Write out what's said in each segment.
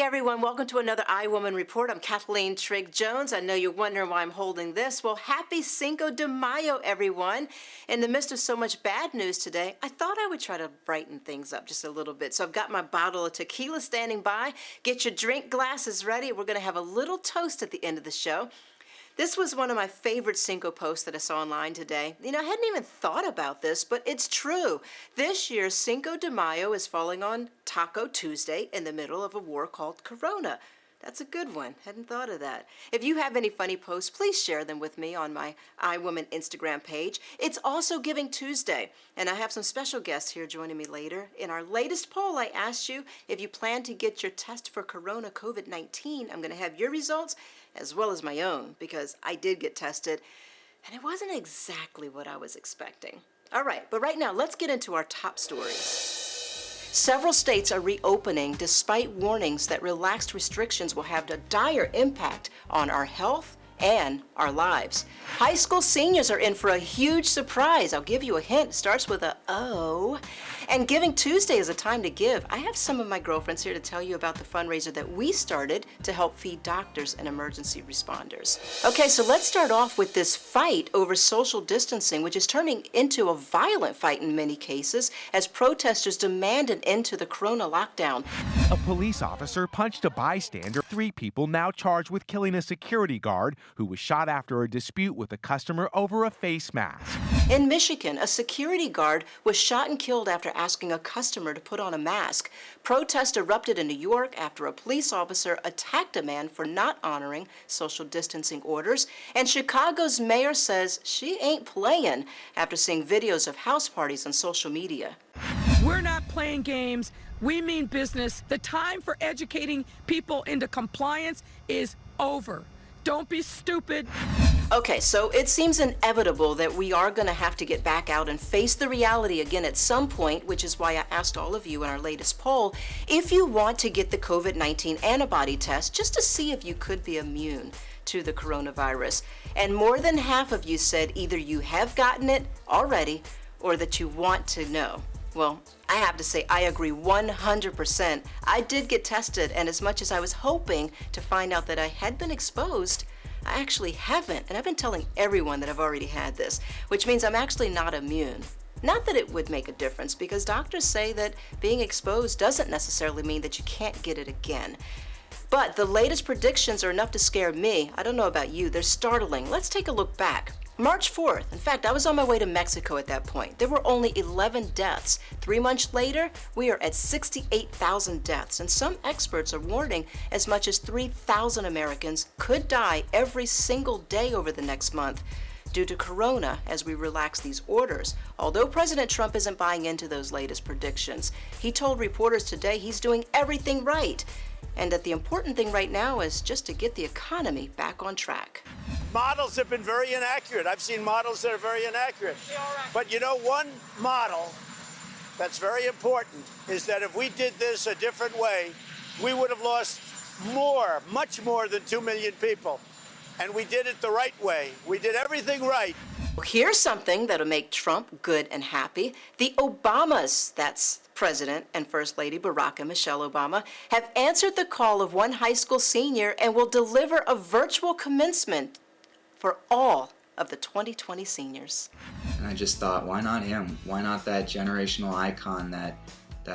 Hey everyone, welcome to another iWoman Report. I'm Kathleen Trigg-Jones. I know you're wondering why I'm holding this. Well, happy Cinco de Mayo, everyone. In the midst of so much bad news today, I thought I would try to brighten things up just a little bit. So I've got my bottle of tequila standing by. Get your drink glasses ready. We're going to have a little toast at the end of the show. This was one of my favorite Cinco posts that I saw online today. You know, I hadn't even thought about this, but it's true. This year's Cinco de Mayo is falling on Taco Tuesday in the middle of a war called Corona. That's a good one. Hadn't thought of that. If you have any funny posts, please share them with me on my iWoman Instagram page. It's also Giving Tuesday, and I have some special guests here joining me later. In our latest poll, I asked you if you plan to get your test for Corona COVID-19. I'm going to have your results as well as my own, because I did get tested, and it wasn't exactly what I was expecting. All right, but right now, let's get into our top stories. Several states are reopening despite warnings that relaxed restrictions will have a dire impact on our health and our lives. High school seniors are in for a huge surprise. I'll give you a hint. It starts with a O. And Giving Tuesday is a time to give. I have some of my girlfriends here to tell you about the fundraiser that we started to help feed doctors and emergency responders. Okay, so let's start off with this fight over social distancing, which is turning into a violent fight in many cases as protesters demand an end to the Corona lockdown. A police officer punched a bystander. 3 people now charged with killing a security guard who was shot after a dispute with a customer over a face mask. In Michigan, a security guard was shot and killed after asking a customer to put on a mask. Protests erupted in New York after a police officer attacked a man for not honoring social distancing orders. And Chicago's mayor says she ain't playing after seeing videos of house parties on social media. We're not playing games. We mean business. The time for educating people into compliance is over. Don't be stupid. Okay, so it seems inevitable that we are going to have to get back out and face the reality again at some point, which is why I asked all of you in our latest poll if you want to get the COVID-19 antibody test just to see if you could be immune to the coronavirus. And more than half of you said either you have gotten it already or that you want to know. Well, I have to say I agree 100%. I did get tested, and as much as I was hoping to find out that I had been exposed, I actually haven't, and I've been telling everyone that I've already had this, which means I'm actually not immune. Not that it would make a difference, because doctors say that being exposed doesn't necessarily mean that you can't get it again. But the latest predictions are enough to scare me. I don't know about you, they're startling. Let's take a look back. March 4th, in fact, I was on my way to Mexico at that point. There were only 11 deaths. 3 months later, we are at 68,000 deaths, and some experts are warning as much as 3,000 Americans could die every single day over the next month due to Corona as we relax these orders. Although President Trump isn't buying into those latest predictions, he told reporters today he's doing everything right, and that the important thing right now is just to get the economy back on track. Models have been very inaccurate. I've seen models that are very inaccurate. But you know, one model that's very important is that if we did this a different way, we would have lost more, much more than 2 million people. And we did it the right way. We did everything right. Well, here's something that'll make Trump good and happy. The Obamas, that's President and First Lady Barack and Michelle Obama, have answered the call of one high school senior and will deliver a virtual commencement for all of the 2020 seniors. And I just thought, why not him? Why not that generational icon that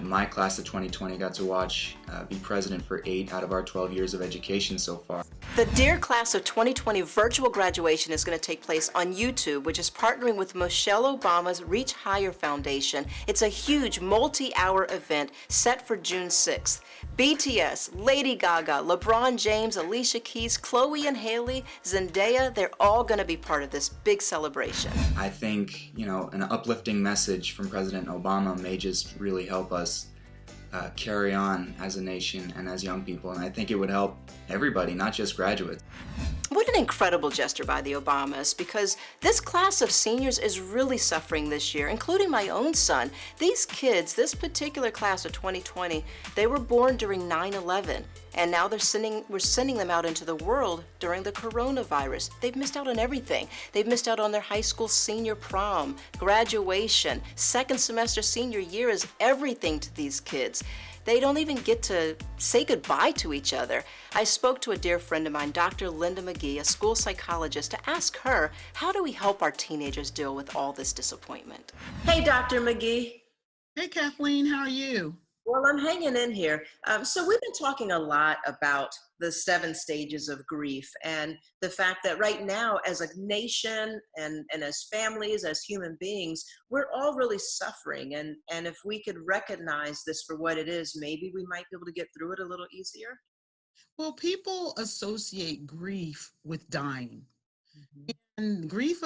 my class of 2020 got to watch be president for 8 out of our 12 years of education so far. The Dear Class of 2020 virtual graduation is going to take place on YouTube, which is partnering with Michelle Obama's Reach Higher Foundation. It's a huge multi-hour event set for June 6th. BTS, Lady Gaga, LeBron James, Alicia Keys, Chloe and Haley, Zendaya, they're all going to be part of this big celebration. I think, you know, an uplifting message from President Obama may just really help us carry on as a nation and as young people, and I think it would help everybody, not just graduates. What an incredible gesture by the Obamas, because this class of seniors is really suffering this year, including my own son. These kids, this particular class of 2020, they were born during 9/11, and now we're sending them out into the world during the coronavirus. They've missed out on everything. They've missed out on their high school senior prom, graduation, second semester senior year is everything to these kids. They don't even get to say goodbye to each other. I spoke to a dear friend of mine, Dr. Linda McGee, a school psychologist, to ask her, how do we help our teenagers deal with all this disappointment? Hey, Dr. McGee. Hey, Kathleen, how are you? Well, I'm hanging in here. So we've been talking a lot about the 7 stages of grief and the fact that right now, as a nation and as families, as human beings, we're all really suffering. And if we could recognize this for what it is, maybe we might be able to get through it a little easier. Well, people associate grief with dying. And grief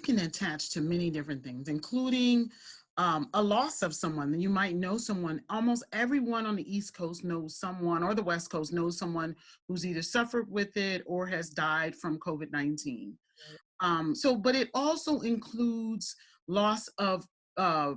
can attach to many different things, including a loss of someone. You might know someone. Almost everyone on the East Coast knows someone, or the West Coast knows someone who's either suffered with it or has died from COVID-19. But it also includes loss of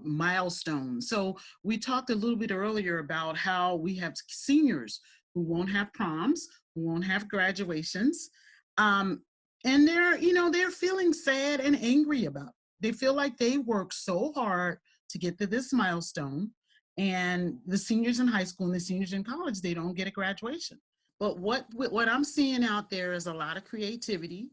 milestones. So we talked a little bit earlier about how we have seniors who won't have proms, who won't have graduations. And they're feeling sad and angry about it. They feel like they worked so hard to get to this milestone, and the seniors in high school and the seniors in college, they don't get a graduation. But what I'm seeing out there is a lot of creativity.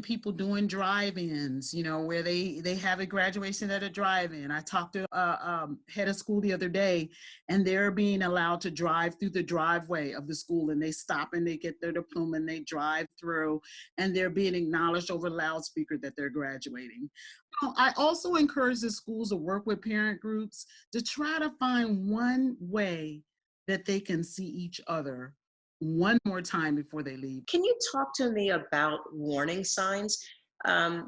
People doing drive-ins, where they have a graduation at a drive-in. I talked to a head of school the other day, and they're being allowed to drive through the driveway of the school, and they stop and they get their diploma and they drive through, and they're being acknowledged over loudspeaker that they're graduating. I also encourage the schools to work with parent groups to try to find one way that they can see each other one more time before they leave. Can you talk to me about warning signs? A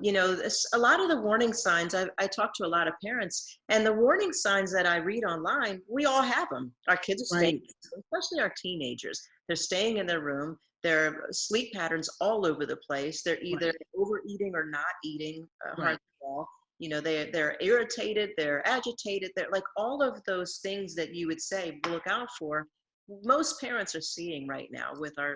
lot of the warning signs, I talk to a lot of parents, and the warning signs that I read online, we all have them. Our kids are staying, especially our teenagers. They're staying in their room. Their sleep patterns all over the place. They're either overeating or not eating hardly at all. They're irritated, they're agitated. They're like all of those things that you would say, look out for. Most parents are seeing right now with our.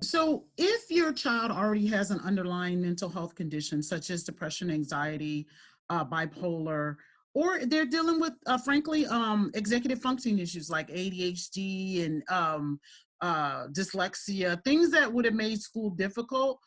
So if your child already has an underlying mental health condition, such as depression, anxiety, bipolar, or they're dealing with, frankly, executive functioning issues like ADHD and dyslexia, things that would have made school difficult,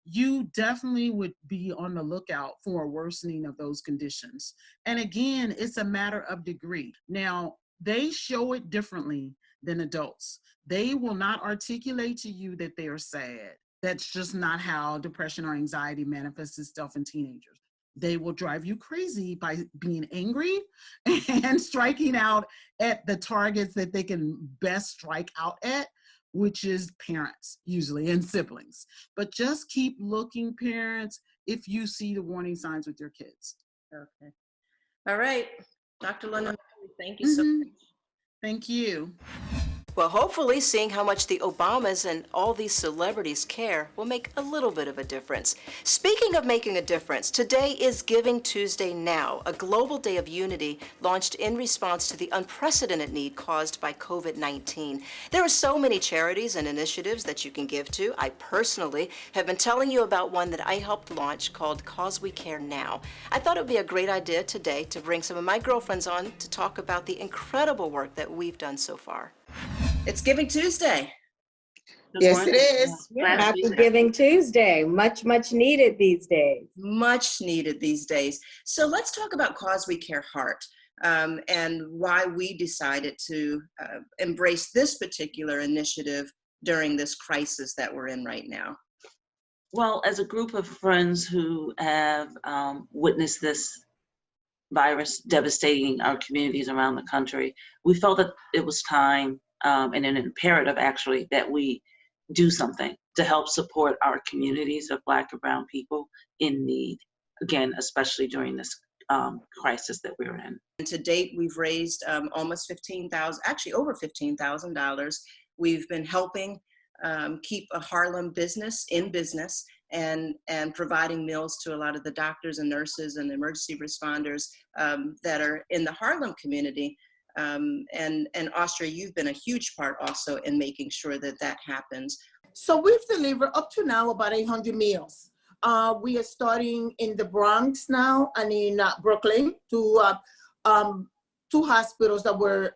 you definitely would be on the lookout for a worsening of those conditions. And again, it's a matter of degree. Now, they show it differently than adults. They will not articulate to you that they are sad. That's just not how depression or anxiety manifests itself in teenagers. They will drive you crazy by being angry and striking out at the targets that they can best strike out at, which is parents usually and siblings. But just keep looking, parents, if you see the warning signs with your kids. Okay. All right. Dr. Linda, thank you so much. Thank you. Well, hopefully seeing how much the Obamas and all these celebrities care will make a little bit of a difference. Speaking of making a difference, today is Giving Tuesday Now, a global day of unity launched in response to the unprecedented need caused by COVID-19. There are so many charities and initiatives that you can give to. I personally have been telling you about one that I helped launch called Cause We Care Now. I thought it would be a great idea today to bring some of my girlfriends on to talk about the incredible work that we've done so far. It's Giving Tuesday. Yes, it is. Yeah. Happy Giving Tuesday. Much, much needed these days. Much needed these days. So let's talk about Cause We Care Heart and why we decided to embrace this particular initiative during this crisis that we're in right now. Well, as a group of friends who have witnessed this virus devastating our communities around the country, we felt that it was time and an imperative, actually, that we do something to help support our communities of Black and Brown people in need, again, especially during this crisis that we're in. And to date, we've raised almost $15,000, actually over $15,000. We've been helping keep a Harlem business in business and providing meals to a lot of the doctors and nurses and emergency responders that are in the Harlem community. And Austria, you've been a huge part also in making sure that that happens. So we've delivered up to now about 800 meals. We are starting in the Bronx now and in Brooklyn to two hospitals that were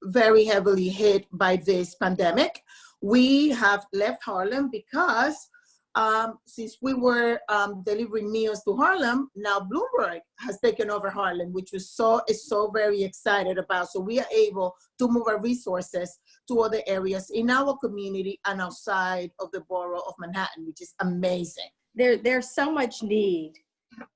very heavily hit by this pandemic. We have left Harlem because since we were delivering meals to Harlem, now Bloomberg has taken over Harlem, which is so very excited about. So we are able to move our resources to other areas in our community and outside of the borough of Manhattan, which is amazing. There's so much need.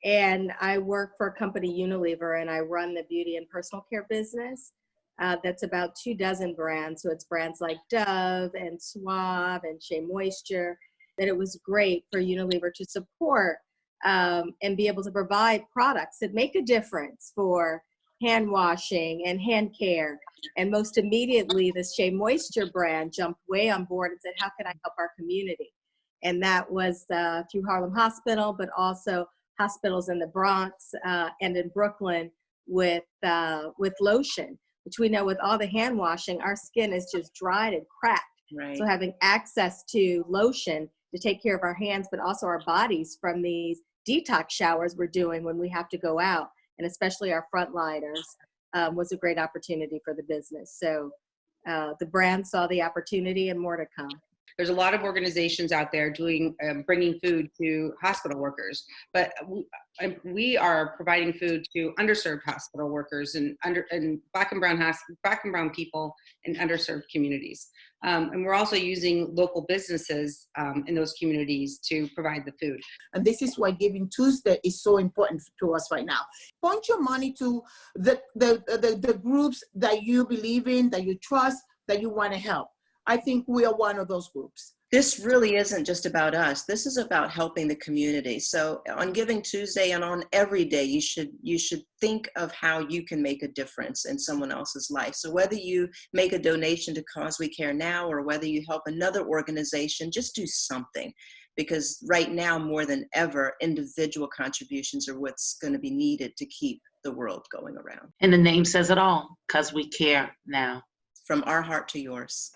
And I work for a company, Unilever, and I run the beauty and personal care business. That's about 24 brands. So it's brands like Dove and Suave and Shea Moisture. That it was great for Unilever to support and be able to provide products that make a difference for hand washing and hand care. And most immediately, the Shea Moisture brand jumped way on board and said, how can I help our community? And that was through Harlem Hospital, but also hospitals in the Bronx and in Brooklyn with lotion, which we know with all the hand washing, our skin is just dried and cracked. Right. So having access to lotion to take care of our hands, but also our bodies from these detox showers we're doing when we have to go out, and especially our frontliners, was a great opportunity for the business. So the brand saw the opportunity and more to come. There's a lot of organizations out there doing bringing food to hospital workers, but we are providing food to underserved hospital workers and Black and brown people in underserved communities. And we're also using local businesses in those communities to provide the food. And this is why Giving Tuesday is so important to us right now. Point your money to the groups that you believe in, that you trust, that you want to help. I think we are one of those groups. This really isn't just about us. This is about helping the community. So on Giving Tuesday and on every day, you should think of how you can make a difference in someone else's life. So whether you make a donation to Cause We Care Now or whether you help another organization, just do something. Because right now, more than ever, individual contributions are what's going to be needed to keep the world going around. And the name says it all, Cause We Care Now. From our heart to yours.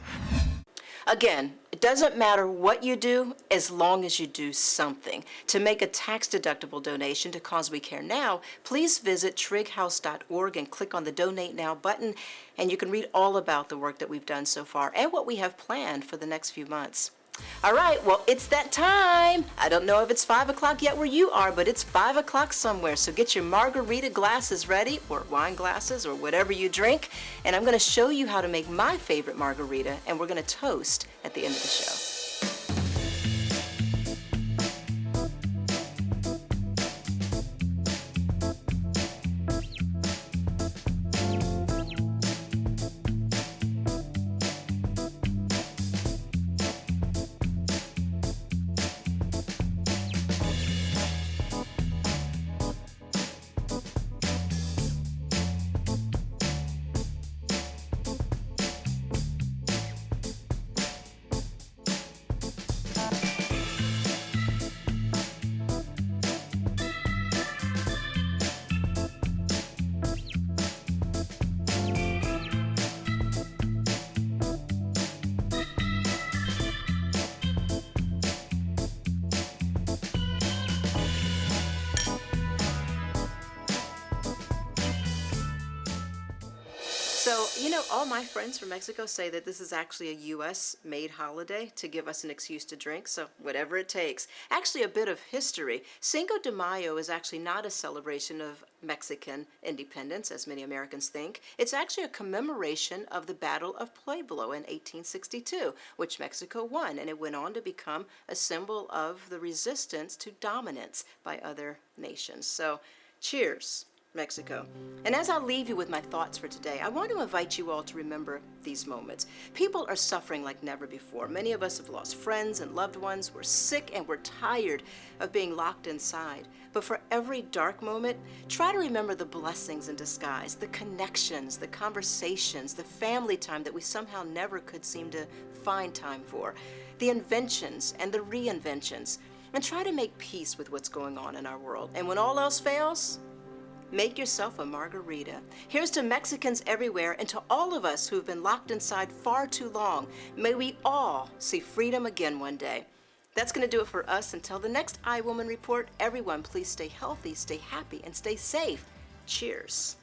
Again, it doesn't matter what you do as long as you do something. To make a tax-deductible donation to Cause We Care Now, please visit trighouse.org and click on the Donate Now button, and you can read all about the work that we've done so far and what we have planned for the next few months. All right, well, it's that time. I don't know if it's 5 o'clock yet where you are, but it's 5 o'clock somewhere. So get your margarita glasses ready, or wine glasses, or whatever you drink. And I'm going to show you how to make my favorite margarita, and we're going to toast at the end of the show. So, you know, all my friends from Mexico say that this is actually a U.S.-made holiday to give us an excuse to drink, so whatever it takes. Actually, a bit of history. Cinco de Mayo is actually not a celebration of Mexican independence, as many Americans think. It's actually a commemoration of the Battle of Pueblo in 1862, which Mexico won, and it went on to become a symbol of the resistance to dominance by other nations. So, cheers, Mexico. And as I leave you with my thoughts for today, I want to invite you all to remember these moments. People are suffering like never before. Many of us have lost friends and loved ones. We're sick and we're tired of being locked inside. But for every dark moment, try to remember the blessings in disguise, the connections, the conversations, the family time that we somehow never could seem to find time for, the inventions and the reinventions, and try to make peace with what's going on in our world. And when all else fails, make yourself a margarita. Here's to Mexicans everywhere and to all of us who've been locked inside far too long. May we all see freedom again one day. That's going to do it for us. Until the next iWoman Report, everyone please stay healthy, stay happy, and stay safe. Cheers.